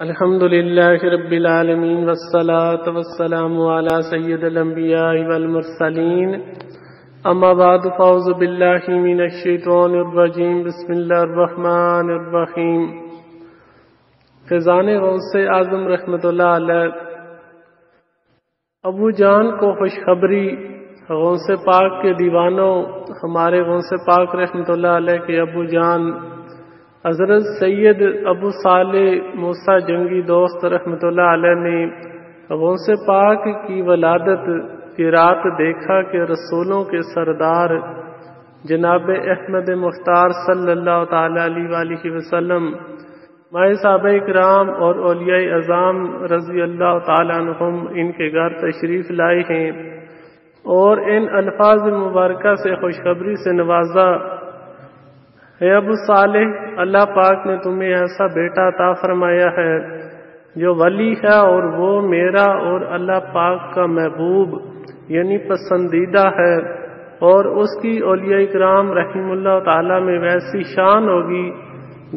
الحمد للہ رب العالمین والصلاة والسلام علی سید الانبیاء والمرسلین اما بعد فاعوذ باللہ من الشیطان الرجیم بسم اللہ الرحمن الرحیم۔ فیضان غوث اعظم رحمۃ اللہ علیہ ابو جان کو خوشخبری، غوث پاک کے دیوانوں، ہمارے غوث پاک رحمۃ اللہ علیہ کے ابو جان حضرت سید ابو صالح موسیٰ جنگی دوست رحمۃ اللہ علیہ نے غوث پاک کی ولادت کی رات دیکھا کہ رسولوں کے سردار جناب احمد مختار صلی اللہ تعالی علیہ وآلہ وسلم، مائے صحابہ کرام اور اولیاء اعظام رضی اللہ تعالی عنہم ان کے گھر تشریف لائے ہیں اور ان الفاظ مبارکہ سے خوشخبری سے نوازا: اے ابو صالح، اللہ پاک نے تمہیں ایسا بیٹا عطا فرمایا ہے جو ولی ہے، اور وہ میرا اور اللہ پاک کا محبوب یعنی پسندیدہ ہے، اور اس کی اولیاء کرام رحم اللہ تعالی میں ویسی شان ہوگی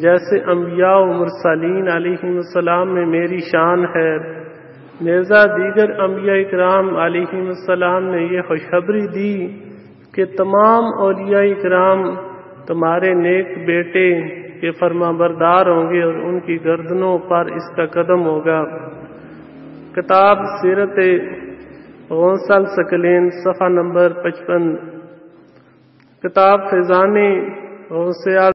جیسے انبیاء و مرسلین علیہم السلام میں میری شان ہے۔ نیزہ دیگر انبیاء کرام علیہم السلام نے یہ خوشخبری دی کہ تمام اولیاء کرام تمہارے نیک بیٹے کے فرما بردار ہوں گے اور ان کی گردنوں پر اس کا قدم ہوگا۔ کتاب سیرت غوث الثقلین صفحہ نمبر 55، کتاب فیضان غوث